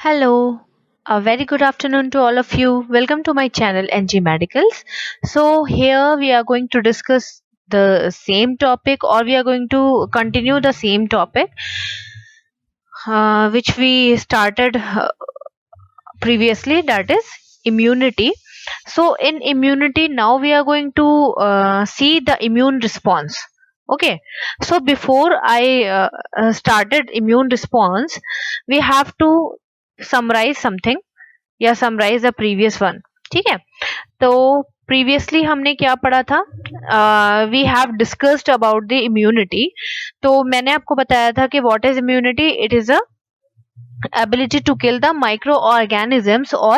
Hello, a very good afternoon to all of you. Welcome to my channel NG Medicals. So, here we are going to discuss the same topic, or we are going to continue the same topic which we started previously, that is immunity. So, in immunity, now we are going to see the immune response. Okay, so before I started immune response, we have to summarize something या summarize the previous one. ठीक है, तो previously हमने क्या पढ़ा था? We have discussed about the immunity. तो मैंने आपको बताया था कि what is immunity. It is a ability to kill the microorganisms or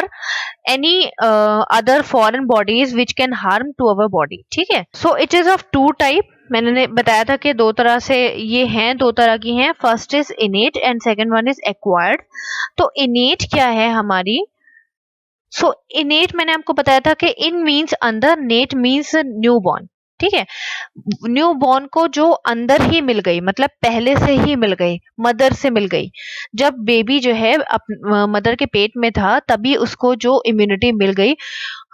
any other foreign bodies which can harm to our body. ठीक है, so it is of two type. मैंने बताया था कि दो तरह से ये हैं, दो तरह की हैं. First is इनेट and second one is acquired. तो इनेट क्या है हमारी? सो इनेट मैंने आपको बताया था कि इन मीन्स अंदर, नेट मीन्स न्यू बॉर्न. ठीक है, न्यू बॉर्न को जो अंदर ही मिल गई, मतलब पहले से ही मिल गई, मदर से मिल गई. जब बेबी जो है मदर के पेट में था तभी उसको जो इम्यूनिटी मिल गई,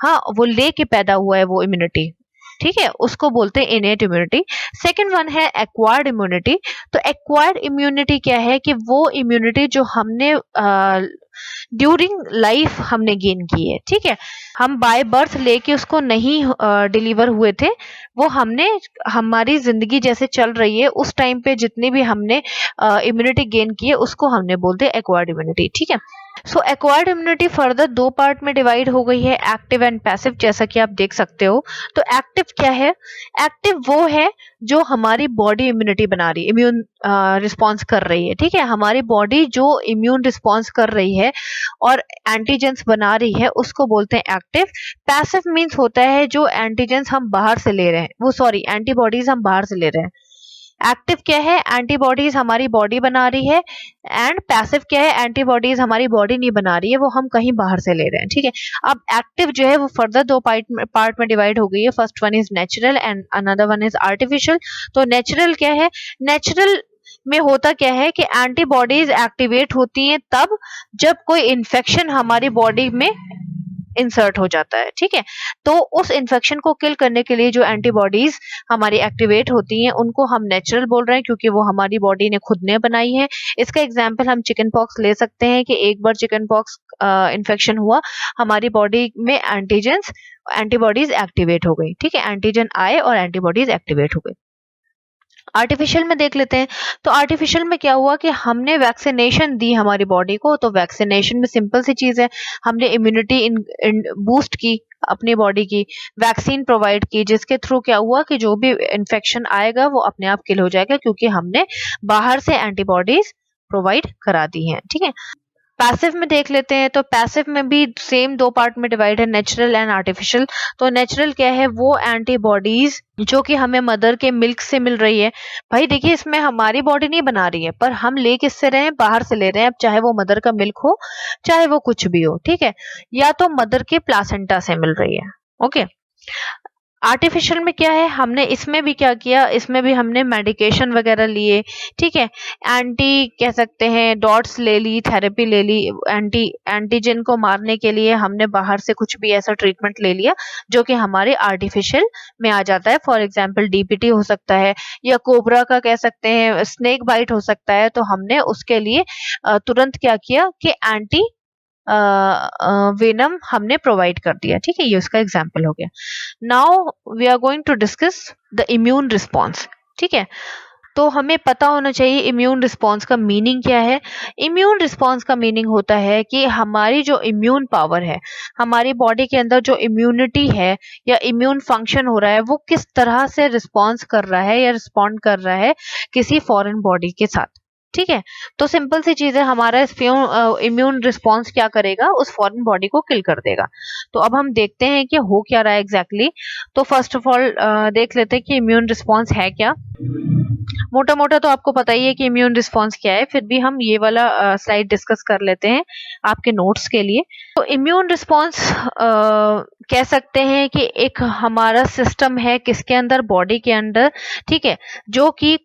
हाँ, वो लेके पैदा हुआ है वो इम्यूनिटी. ठीक है, उसको बोलते हैं इनेट इम्यूनिटी. सेकेंड वन है एक्वायर्ड इम्यूनिटी. तो एक्वायर्ड इम्यूनिटी क्या है कि वो इम्यूनिटी जो हमने ड्यूरिंग लाइफ हमने गेन की है. ठीक है, हम बाय बर्थ लेके उसको नहीं डिलीवर हुए थे, वो हमने हमारी जिंदगी जैसे चल रही है उस टाइम पे जितनी भी हमने इम्यूनिटी गेन की है उसको हमने बोलते हैं एक्वायर्ड इम्यूनिटी. ठीक है, सो एक्वायर्ड इम्यूनिटी फर्दर दो पार्ट में डिवाइड हो गई है, एक्टिव एंड पैसिव, जैसा कि आप देख सकते हो. तो एक्टिव क्या है? एक्टिव वो है जो हमारी बॉडी इम्यूनिटी बना रही है, इम्यून रिस्पॉन्स कर रही है. ठीक है, हमारी बॉडी जो इम्यून रिस्पॉन्स कर रही है और एंटीजेंस बना रही है उसको बोलते हैं एक्टिव. पैसिव मीन्स होता है जो एंटीजेंस हम बाहर से ले रहे हैं, वो सॉरी एंटीबॉडीज हम बाहर से ले रहे हैं. एक्टिव क्या है? एंटीबॉडीज हमारी बॉडी बना रही है. एंड पैसिव क्या है? एंटीबॉडीज हमारी बॉडी नहीं बना रही है, वो हम कहीं बाहर से ले रहे हैं. ठीक है, अब एक्टिव जो है वो फर्दर दो पार्ट में डिवाइड हो गई है. First one is natural and another one is artificial. तो नेचुरल क्या है? नेचुरल में होता क्या है कि एंटीबॉडीज एक्टिवेट होती हैं तब जब कोई इन्फेक्शन हमारी बॉडी में इंसर्ट हो जाता है. ठीक है, तो उस इन्फेक्शन को किल करने के लिए जो एंटीबॉडीज हमारी एक्टिवेट होती हैं उनको हम नेचुरल बोल रहे हैं क्योंकि वो हमारी बॉडी ने खुद ने बनाई है. इसका एग्जांपल हम चिकन पॉक्स ले सकते हैं कि एक बार चिकन पॉक्स इन्फेक्शन हुआ, हमारी बॉडी में एंटीबॉडीज एक्टिवेट हो गई. ठीक है, एंटीजन आए और एंटीबॉडीज एक्टिवेट हो गई. आर्टिफिशियल में देख लेते हैं. तो आर्टिफिशियल में क्या हुआ कि हमने वैक्सीनेशन दी हमारी बॉडी को. तो वैक्सीनेशन में सिंपल सी चीज है, हमने इम्यूनिटी बूस्ट की अपनी बॉडी की, वैक्सीन प्रोवाइड की, जिसके थ्रू क्या हुआ कि जो भी इन्फेक्शन आएगा वो अपने आप किल हो जाएगा क्योंकि हमने बाहर से एंटीबॉडीज प्रोवाइड करा दी हैं. ठीक है, पैसिव में देख लेते हैं. तो पैसिव में भी सेम दो पार्ट में डिवाइड है, नेचुरल एंड आर्टिफिशियल. तो नेचुरल क्या है? वो एंटीबॉडीज जो कि हमें मदर के मिल्क से मिल रही है. भाई देखिए, इसमें हमारी बॉडी नहीं बना रही है पर हम ले किससे रहे हैं? बाहर से ले रहे हैं. अब चाहे वो मदर का मिल्क हो, चाहे वो कुछ भी हो. ठीक है, या तो मदर के प्लासेंटा से मिल रही है. ओके, आर्टिफिशियल में क्या है? हमने इसमें भी क्या किया, इसमें भी हमने मेडिकेशन वगैरह लिए. ठीक है, एंटी कह सकते हैं डॉट्स ले ली, थेरेपी ले ली, एंटीजन को मारने के लिए हमने बाहर से कुछ भी ऐसा ट्रीटमेंट ले लिया जो कि हमारे आर्टिफिशियल में आ जाता है. फॉर एग्जाम्पल डीपीटी हो सकता है या कोबरा का कह सकते हैं स्नेक बाइट हो सकता है. तो हमने उसके लिए तुरंत क्या किया कि एंटी वेनम हमने प्रोवाइड कर दिया. ठीक है, ये उसका एग्जाम्पल हो गया. Now we are going to discuss the immune response. ठीक है, तो हमें पता होना चाहिए इम्यून रिस्पॉन्स का मीनिंग क्या है. इम्यून रिस्पॉन्स का मीनिंग होता है कि हमारी जो इम्यून पावर है, हमारी बॉडी के अंदर जो इम्यूनिटी है या इम्यून फंक्शन हो रहा है, वो किस तरह से रिस्पॉन्स कर रहा है या रिस्पॉन्ड कर रहा है किसी फॉरेन बॉडी के साथ. ठीक है, तो सिंपल सी चीज है, हमारा इम्यून रिस्पॉन्स क्या करेगा? उस फॉरेन बॉडी को किल कर देगा. तो अब हम देखते हैं कि हो क्या रहा है एग्जैक्टली. तो फर्स्ट ऑफ ऑल देख लेते हैं कि इम्यून रिस्पॉन्स है क्या. मोटा मोटा तो आपको पता ही है कि इम्यून रिस्पॉन्स क्या है, फिर भी हम ये वाला स्लाइड डिस्कस कर लेते हैं आपके नोट्स के लिए. तो इम्यून रिस्पॉन्स कह सकते हैं कि एक हमारा सिस्टम है किसके अंदर? बॉडी के अंदर. ठीक है, जो कि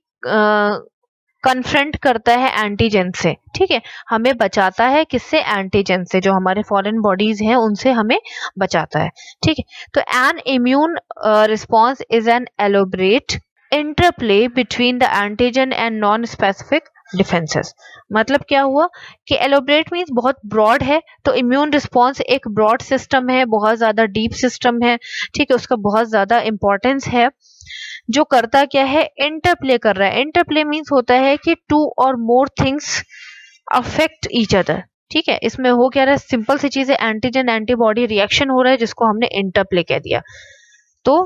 कन्फ्रंट करता है एंटीजन से, ठीक है, हमें बचाता है किससे, एंटीजन से, जो हमारे फॉरेन बॉडीज हैं उनसे हमें बचाता है, ठीक है। तो N immune response is an elaborate interplay between the antigen and non specific defences. मतलब क्या हुआ कि एलोबरेट मीन्स बहुत ब्रॉड है, तो इम्यून रिस्पॉन्स एक ब्रॉड सिस्टम है, बहुत ज्यादा डीप सिस्टम है, ठीक है, उसका बहुत ज्यादा इंपॉर्टेंस है। जो करता क्या है, इंटरप्ले कर रहा है। इंटरप्ले मीन्स होता है कि टू और more things affect each other, ठीक है। इसमें हो क्या रहा है, सिंपल सी चीज है, एंटीजन एंटीबॉडी रिएक्शन हो रहा है जिसको हमने इंटरप्ले कह दिया। तो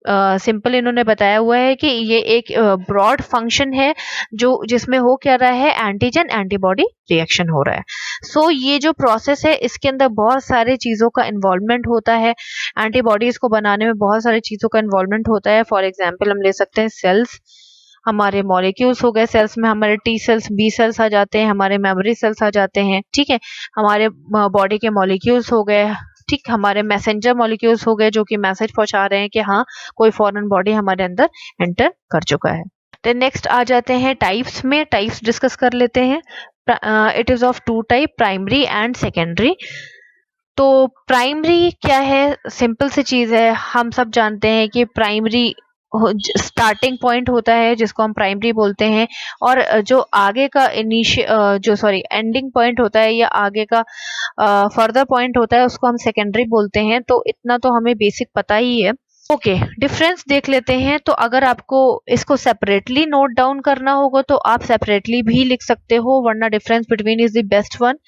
सिंपल इन्होंने बताया हुआ है कि ये एक ब्रॉड फंक्शन है जो जिसमें हो क्या रहा है, एंटीजन एंटीबॉडी रिएक्शन हो रहा है। सो ये जो प्रोसेस है इसके अंदर बहुत सारे चीजों का इन्वॉल्वमेंट होता है, एंटीबॉडीज को बनाने में बहुत सारी चीजों का इन्वॉल्वमेंट होता है। फॉर एग्जाम्पल हम ले सकते हैं सेल्स, हमारे मॉलिक्यूल्स हो गए, सेल्स में हमारे टी सेल्स, बी सेल्स आ जाते हैं, हमारे मेमोरी सेल्स आ जाते हैं, ठीक है, हमारे बॉडी के मॉलिक्यूल्स हो गए, ठीक, हमारे मैसेंजर मॉलिक्यूल्स हो गए जो कि मैसेज पहुंचा रहे हैं कि हाँ कोई फॉरेन बॉडी हमारे अंदर एंटर कर चुका है। तो नेक्स्ट आ जाते हैं टाइप्स में, टाइप्स डिस्कस कर लेते हैं। It is of two type, primary and secondary. तो प्राइमरी क्या है, सिंपल सी चीज है, हम सब जानते हैं कि प्राइमरी स्टार्टिंग पॉइंट होता है जिसको हम प्राइमरी बोलते हैं, और जो आगे का एंडिंग पॉइंट होता है या आगे का फर्दर पॉइंट होता है उसको हम सेकेंडरी बोलते हैं। तो इतना तो हमें बेसिक पता ही है। ओके, डिफरेंस देख लेते हैं। तो अगर आपको इसको सेपरेटली नोट डाउन करना होगा तो आप सेपरेटली भी लिख सकते हो, वरना difference between is the best one,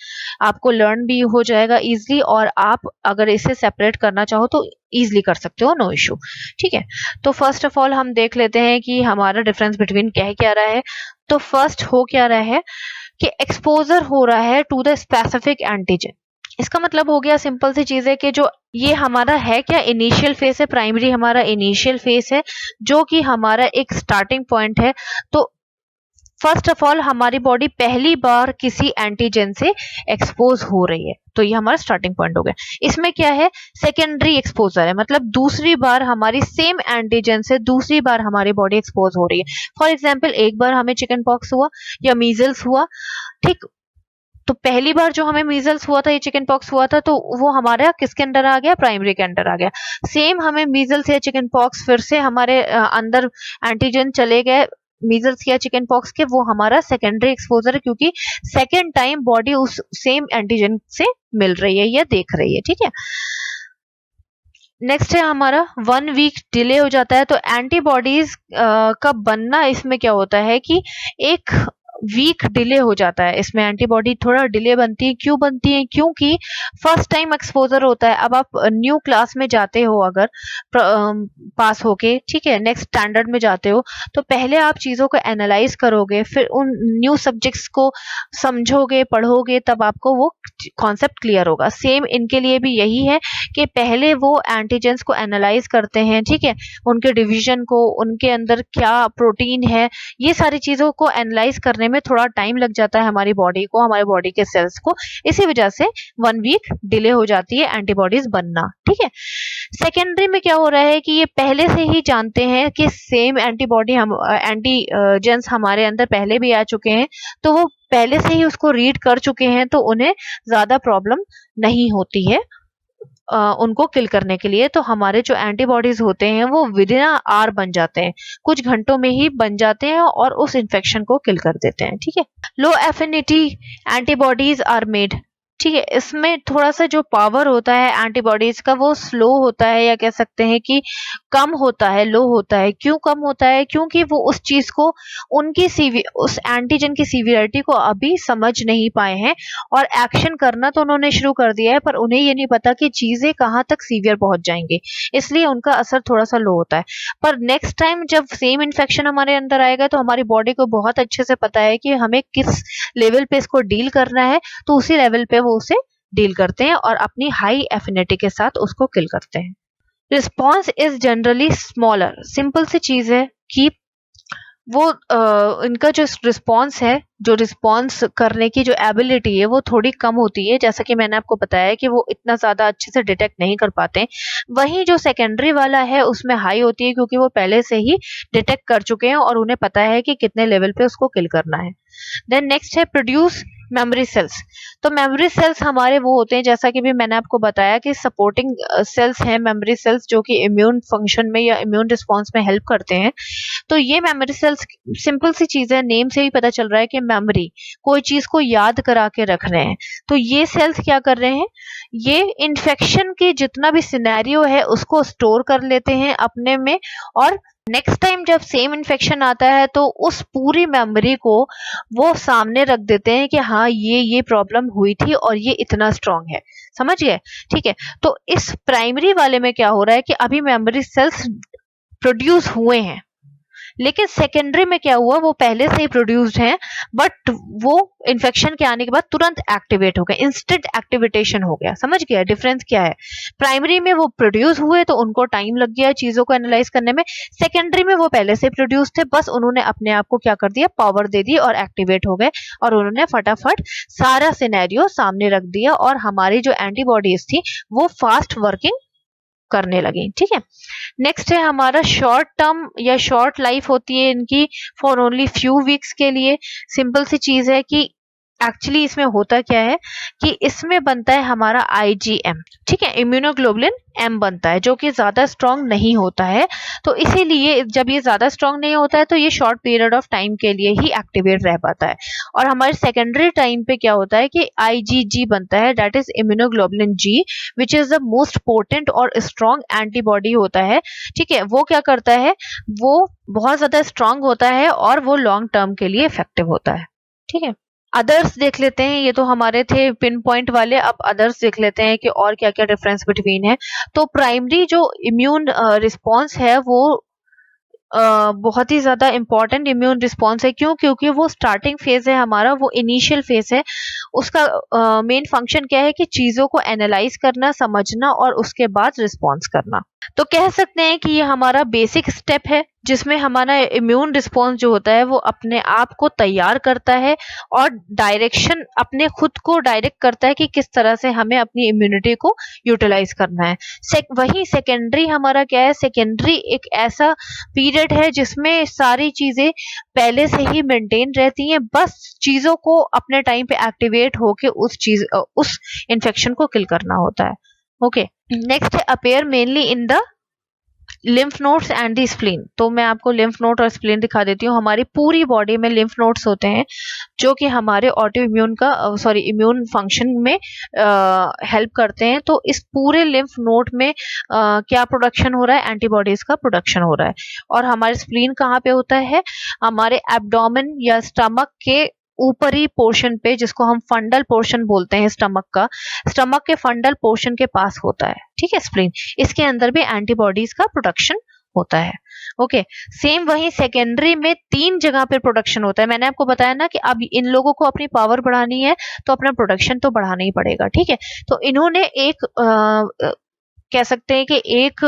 आपको लर्न भी हो जाएगा इजीली, और आप अगर इसे सेपरेट करना चाहो तो इजीली कर सकते हो, नो इशू, ठीक है। तो फर्स्ट ऑफ ऑल हम देख लेते हैं कि हमारा डिफरेंस बिटवीन कह क्या रहा है। तो फर्स्ट हो क्या रहा है कि एक्सपोजर हो रहा है टू द स्पेसिफिक एंटीजन। इसका मतलब हो गया, सिंपल सी चीज है कि जो ये हमारा है क्या, इनिशियल फेस है, प्राइमरी हमारा इनिशियल फेस है जो कि हमारा एक स्टार्टिंग पॉइंट है। तो फर्स्ट ऑफ ऑल हमारी बॉडी पहली बार किसी एंटीजन से एक्सपोज हो रही है, तो ये हमारा स्टार्टिंग पॉइंट हो गया। इसमें क्या है, सेकेंडरी एक्सपोजर है, मतलब दूसरी बार हमारी सेम एंटीजन से दूसरी बार हमारी बॉडी एक्सपोज हो रही है। फॉर एग्जाम्पल एक बार हमें चिकन पॉक्स हुआ या मीजल्स हुआ, ठीक, तो पहली बार जो हमें मीजल्स हुआ था या चिकन पॉक्स हुआ था तो वो हमारा किसके अंदर आ गया, प्राइमरी के अंदर आ गया। सेम हमें मीजल्स या चिकन पॉक्स फिर से हमारे अंदर एंटीजन चले गए मीजल्स या चिकन पॉक्स के, वो हमारा सेकेंडरी एक्सपोजर है, क्योंकि सेकेंड टाइम बॉडी उस सेम एंटीजन से मिल रही है या देख रही है, ठीक है। नेक्स्ट है हमारा 1 वीक डिले हो जाता है। तो एंटीबॉडीज का बनना इसमें क्या होता है कि एक वीक डिले हो जाता है, इसमें एंटीबॉडी थोड़ा डिले बनती है। क्यों बनती है, क्योंकि फर्स्ट टाइम एक्सपोजर होता है। अब आप न्यू क्लास में जाते हो, अगर पास होके, ठीक है, नेक्स्ट स्टैंडर्ड में जाते हो, तो पहले आप चीजों को एनालाइज करोगे, फिर उन न्यू सब्जेक्ट्स को समझोगे, पढ़ोगे, तब आपको वो कॉन्सेप्ट क्लियर होगा। सेम इनके लिए भी यही है कि पहले वो एंटीजेंस को एनालाइज करते हैं, ठीक है, उनके डिवीजन को, उनके अंदर क्या प्रोटीन है, ये सारी चीजों को एनालाइज करने में थोड़ा टाइम लग जाता है हमारी बॉडी को, हमारे बॉडी के सेल्स को। इसी वजह से 1 वीक डिले हो जाती है एंटीबॉडीज बनना, ठीक है। सेकेंडरी में क्या हो रहा है कि ये पहले से ही जानते हैं कि सेम एंटीबॉडी हम एंटीजेंस हमारे अंदर पहले भी आ चुके हैं, तो वो पहले से ही उसको रीड कर चुके हैं, तो उन्हें ज्यादा प्रॉब्लम नहीं होती है उनको किल करने के लिए। तो हमारे जो एंटीबॉडीज होते हैं वो विद इन आवर बन जाते हैं, कुछ घंटों में ही बन जाते हैं और उस इन्फेक्शन को किल कर देते हैं, ठीक है। लो एफिनिटी एंटीबॉडीज आर मेड, ठीक है, इसमें थोड़ा सा जो पावर होता है एंटीबॉडीज का वो स्लो होता है, या कह सकते हैं कि कम होता है, लो होता है। क्यों कम होता है, क्योंकि वो उस चीज को उस एंटीजन की सीवियरिटी को अभी समझ नहीं पाए हैं, और एक्शन करना तो उन्होंने शुरू कर दिया है, पर उन्हें ये नहीं पता कि चीजें कहाँ तक सीवियर पहुंच जाएंगी, इसलिए उनका असर थोड़ा सा लो होता है। पर नेक्स्ट टाइम जब सेम इन्फेक्शन हमारे अंदर आएगा तो हमारी बॉडी को बहुत अच्छे से पता है कि हमें किस लेवल पे इसको डील करना है, तो उसी लेवल पे वो उसे डील करते हैं और अपनी हाई एफिनिटी के साथ उसको किल करते हैं। Response is generally smaller, simple सी चीज है कि वो इनका जो रिस्पॉन्स है, जो रिस्पॉन्स करने की जो एबिलिटी है वो थोड़ी कम होती है, जैसा कि मैंने आपको बताया कि वो इतना ज़्यादा अच्छे से डिटेक्ट नहीं कर पाते हैं। वहीं जो सेकेंडरी वाला है उसमें हाई होती है, क्योंकि वो पहले से ही डिटेक्ट कर चुके हैं और उन्हें पता है कि कितने लेवल पे उसको किल करना है। देन नेक्स्ट है प्रोड्यूस मेमोरी सेल्स। तो मेमोरी सेल्स हमारे वो होते हैं, जैसा कि भी मैंने आपको बताया कि सपोर्टिंग सेल्स हैं मेमोरी सेल्स, जो कि इम्यून फंक्शन में या इम्यून रिस्पॉन्स में हेल्प करते हैं। तो ये मेमोरी सेल्स सिंपल सी चीज है, नेम से ही पता चल रहा है कि मेमोरी, कोई चीज को याद करा के रख रहे हैं। तो ये सेल्स क्या कर रहे हैं, ये इन्फेक्शन के जितना भी सिनेरियो है उसको स्टोर कर लेते हैं अपने में, और नेक्स्ट टाइम जब सेम इन्फेक्शन आता है तो उस पूरी मेमोरी को वो सामने रख देते हैं कि हाँ ये प्रॉब्लम हुई थी और ये इतना स्ट्रांग है। समझ गए? ठीक है। तो इस प्राइमरी वाले में क्या हो रहा है कि अभी मेमोरी सेल्स प्रोड्यूस हुए हैं, लेकिन सेकेंडरी में क्या हुआ, वो पहले से ही प्रोड्यूस्ड हैं, बट वो इन्फेक्शन के आने के बाद तुरंत एक्टिवेट हो गए, इंस्टेंट एक्टिवेशन हो गया। समझ गया डिफरेंस क्या है? प्राइमरी में वो प्रोड्यूस हुए तो उनको टाइम लग गया चीजों को एनालाइज करने में, सेकेंडरी में वो पहले से प्रोड्यूस थे, बस उन्होंने अपने आप को क्या कर दिया, पावर दे दी और एक्टिवेट हो गए, और उन्होंने फटाफट सारा सिनेरियो सामने रख दिया, और हमारी जो एंटीबॉडीज थी वो फास्ट वर्किंग करने लगी। ठीक है। नेक्स्ट है हमारा शॉर्ट टर्म या शॉर्ट लाइफ होती है इनकी, फॉर ओनली फ्यू वीक्स के लिए। सिंपल सी चीज है कि एक्चुअली इसमें होता क्या है कि इसमें बनता है हमारा आईजीएम, ठीक है, इम्यूनोग्लोबुलिन एम बनता है, जो कि ज्यादा स्ट्रांग नहीं होता है। तो इसीलिए जब ये ज्यादा स्ट्रांग नहीं होता है तो ये शॉर्ट पीरियड ऑफ टाइम के लिए ही एक्टिवेट रह पाता है। और हमारे सेकेंडरी टाइम पे क्या होता है कि आईजीजी बनता है, that is immunoglobulin G, which is the most potent और स्ट्रांग एंटीबॉडी होता है। ठीक है। वो क्या करता है, वो बहुत ज्यादा स्ट्रांग होता है और वो लॉन्ग टर्म के लिए इफेक्टिव होता है। ठीक है। अदर्स देख लेते हैं, ये तो हमारे थे पिन पॉइंट वाले, अब अदर्स देख लेते हैं कि और क्या क्या डिफरेंस बिटवीन है। तो प्राइमरी जो इम्यून रिस्पॉन्स है वो बहुत ही ज्यादा इंपॉर्टेंट इम्यून रिस्पॉन्स है। क्यों? क्योंकि वो स्टार्टिंग फेज है हमारा, वो इनिशियल फेज है। उसका मेन फंक्शन क्या है कि चीजों को एनालाइज करना, समझना और उसके बाद रिस्पॉन्स करना। तो कह सकते हैं कि ये हमारा बेसिक स्टेप है, जिसमें हमारा इम्यून रिस्पॉन्स जो होता है वो अपने आप को तैयार करता है और डायरेक्शन अपने खुद को डायरेक्ट करता है कि किस तरह से हमें अपनी इम्यूनिटी को यूटिलाइज करना है। वही सेकेंडरी हमारा क्या है, सेकेंडरी एक ऐसा पीरियड है जिसमें सारी चीजें पहले से ही मेंटेन रहती हैं, बस चीजों को अपने टाइम पे एक्टिवेट होके उस इन्फेक्शन को किल करना होता है। ओके। नेक्स्ट है appear mainly in the lymph nodes and the spleen. तो मैं आपको लिम्फ नोड और स्प्लीन दिखा देती हूँ। हमारी पूरी बॉडी में लिम्फ नोड्स होते हैं, जो कि हमारे ऑटो इम्यून का इम्यून फंक्शन में हेल्प करते हैं। तो इस पूरे लिम्फ नोड में क्या प्रोडक्शन हो रहा है, एंटीबॉडीज का प्रोडक्शन हो रहा है। और हमारे स्प्लीन कहाँ पे होता है, हमारे एब्डोमेन या स्टमक के ऊपरी पोर्शन पे, जिसको हम फंडल पोर्शन बोलते हैं स्टमक का, स्टमक के फंडल पोर्शन के पास होता है। ठीक है, स्प्लीन। इसके अंदर भी एंटीबॉडीज का प्रोडक्शन होता है। ओके। सेम वही सेकेंडरी में 3 जगह पे प्रोडक्शन होता है। मैंने आपको बताया ना कि अब इन लोगों को अपनी पावर बढ़ानी है तो अपना प्रोडक्शन तो बढ़ाना ही पड़ेगा। ठीक है। तो इन्होंने एक कह सकते हैं कि एक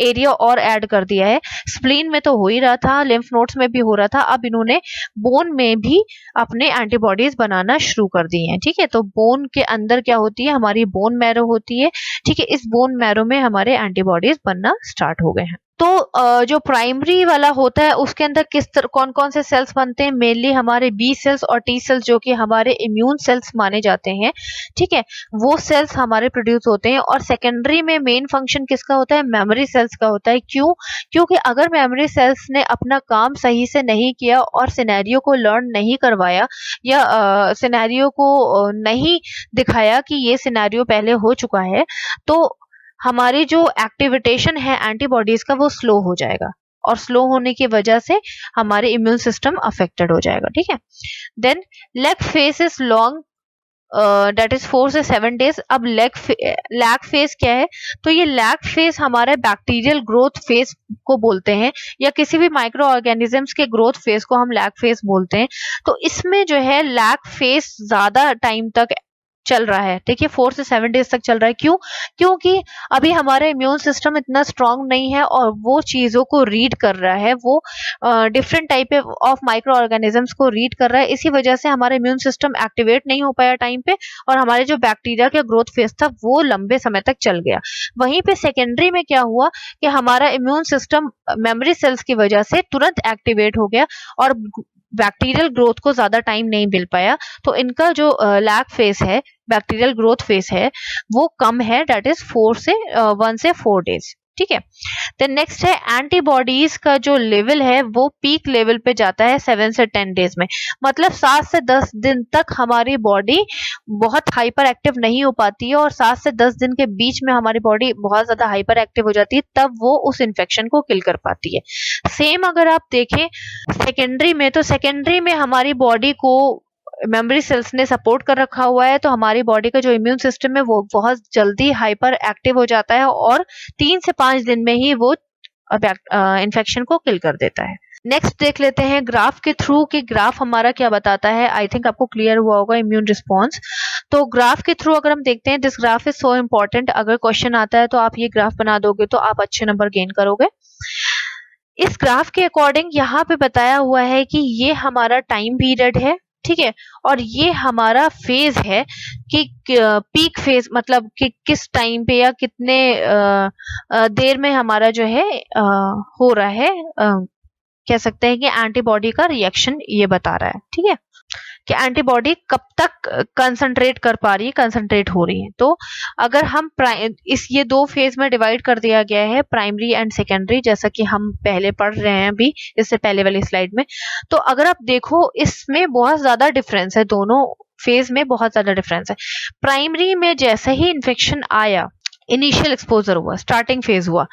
एरिया और ऐड कर दिया है। स्प्लीन में तो हो ही रहा था, लिम्फ नोड्स में भी हो रहा था, अब इन्होंने बोन में भी अपने एंटीबॉडीज बनाना शुरू कर दी हैं। ठीक है। तो बोन के अंदर क्या होती है, हमारी बोन मैरो होती है। ठीक है। इस बोन मैरो में हमारे एंटीबॉडीज बनना स्टार्ट हो गए हैं। तो जो प्राइमरी वाला होता है उसके अंदर कौन कौन से सेल्स बनते हैं, मेनली हमारे बी सेल्स और टी सेल्स, जो कि हमारे इम्यून सेल्स माने जाते हैं। ठीक है। वो सेल्स हमारे प्रोड्यूस होते हैं। और सेकेंडरी में मेन फंक्शन किसका होता है, मेमोरी सेल्स का होता है। क्यों? क्योंकि अगर मेमोरी सेल्स ने अपना काम सही से नहीं किया और सिनेरियो को लर्न नहीं करवाया या सिनेरियो को नहीं दिखाया कि ये सिनेरियो पहले हो चुका है, तो हमारी जो एक्टिविटेशन है एंटीबॉडीज का वो स्लो हो जाएगा, और स्लो होने की वजह से हमारे इम्यून सिस्टम अफेक्टेड हो जाएगा। ठीक है। Then lag phase is long, that is 4 से 7 डेज। अब लैग फेज क्या है, तो ये लैग फेज हमारे बैक्टीरियल ग्रोथ फेज को बोलते हैं, या किसी भी माइक्रो ऑर्गेनिजम्स के ग्रोथ फेज को हम लैग फेज बोलते हैं। तो इसमें जो है लैग फेज ज्यादा टाइम तक चल रहा है। देखिए 4 से 7 डेज तक चल रहा है। क्यों? क्योंकि अभी हमारा इम्यून सिस्टम इतना स्ट्रांग नहीं है और वो चीजों को रीड कर रहा है, वो different type of micro organisms को रीड कर रहा है। इसी वजह से हमारा इम्यून सिस्टम एक्टिवेट नहीं हो पाया टाइम पे और हमारे जो बैक्टीरिया का ग्रोथ फेज था वो लंबे समय तक चल गया। वहीं पे सेकेंडरी में क्या हुआ कि हमारा इम्यून सिस्टम मेमोरी सेल्स की वजह से तुरंत एक्टिवेट हो गया और बैक्टीरियल ग्रोथ को ज्यादा टाइम नहीं मिल पाया। तो इनका जो लैग फेज है, बैक्टीरियल ग्रोथ फेज है, वो कम है, दैट इज 1 से 4 डेज। ठीक है। देन नेक्स्ट है एंटीबॉडीज का जो लेवल है वो पीक लेवल पे जाता है 7 से 10 डेज में। मतलब 7 से 10 दिन तक हमारी बॉडी बहुत हाइपर एक्टिव नहीं हो पाती है और 7 से 10 दिन के बीच में हमारी बॉडी बहुत ज्यादा हाइपर एक्टिव हो जाती है, तब वो उस इन्फेक्शन को किल कर पाती है। सेम अगर आप देखें सेकेंडरी में, तो सेकेंडरी में हमारी बॉडी को मेमोरी सेल्स ने सपोर्ट कर रखा हुआ है, तो हमारी बॉडी का जो इम्यून सिस्टम है वो बहुत जल्दी हाइपर एक्टिव हो जाता है और 3 से 5 दिन में ही वो इन्फेक्शन को किल कर देता है। नेक्स्ट देख लेते हैं ग्राफ के थ्रू कि ग्राफ हमारा क्या बताता है। आई थिंक आपको क्लियर हुआ होगा इम्यून रिस्पॉन्स। तो ग्राफ के थ्रू अगर हम देखते हैं, this graph is so important. अगर क्वेश्चन आता है तो आप ये ग्राफ बना दोगे तो आप अच्छे नंबर गेन करोगे। इस ग्राफ के अकॉर्डिंग यहाँ पे बताया हुआ है कि ये हमारा टाइम पीरियड है, ठीक है, और ये हमारा फेज है कि पीक फेज मतलब कि किस टाइम पे या कितने देर में हमारा जो है हो रहा है, कह सकते हैं कि एंटीबॉडी का रिएक्शन ये बता रहा है। ठीक है, कि एंटीबॉडी कब तक कंसंट्रेट कर पा रही है, कंसंट्रेट हो रही है। तो अगर हम ये 2 फेज में डिवाइड कर दिया गया है, प्राइमरी एंड सेकेंडरी, जैसा कि हम पहले पढ़ रहे हैं अभी इससे पहले वाली स्लाइड में। तो अगर आप देखो इसमें बहुत ज्यादा डिफरेंस है, दोनों फेज में बहुत ज्यादा डिफरेंस है। प्राइमरी में जैसे ही इन्फेक्शन आया, इनिशियल एक्सपोजर हुआ, स्टार्टिंग फेज हुआ,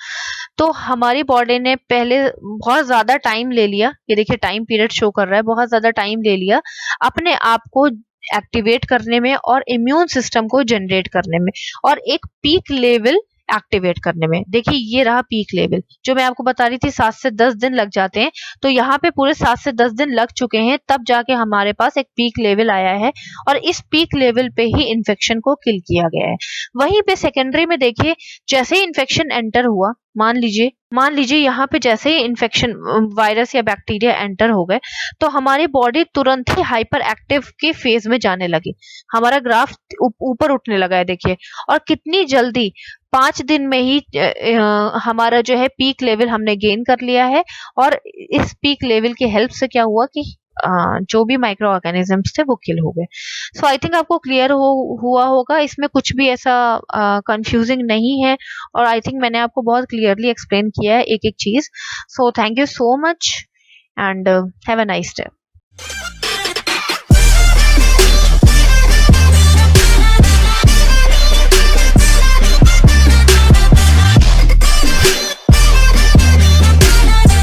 तो हमारी बॉडी ने पहले बहुत ज्यादा टाइम ले लिया। ये देखिए टाइम पीरियड शो कर रहा है, बहुत ज्यादा टाइम ले लिया अपने आप को एक्टिवेट करने में और इम्यून सिस्टम को जनरेट करने में और एक पीक लेवल एक्टिवेट करने में। देखिए ये रहा पीक लेवल, जो मैं आपको बता रही थी 7 से 10 दिन लग जाते हैं, तो यहाँ पे पूरे 7 से 10 दिन लग चुके हैं, तब जाके हमारे पास एक पीक लेवल आया है और इस पीक लेवल पे ही इन्फेक्शन को किल किया गया है। वहीं पे सेकेंडरी में देखिए जैसे ही इन्फेक्शन एंटर हुआ, मान लीजिए यहाँ पे जैसे ही इन्फेक्शन वायरस या बैक्टीरिया एंटर हो गए, तो हमारी बॉडी तुरंत ही हाइपर एक्टिव के फेज में जाने लगी। हमारा ग्राफ ऊपर उठने लगा है देखिए, और कितनी जल्दी 5 दिन में ही हमारा जो है पीक लेवल हमने गेन कर लिया है। और इस पीक लेवल की हेल्प से क्या हुआ कि जो भी माइक्रो ऑर्गेनिजम्स थे वो किल हो गए। सो आई थिंक आपको क्लियर हुआ होगा, इसमें कुछ भी ऐसा कंफ्यूजिंग नहीं है और आई थिंक मैंने आपको बहुत क्लियरली एक्सप्लेन किया है एक एक चीज। So thank you so much and have a nice day.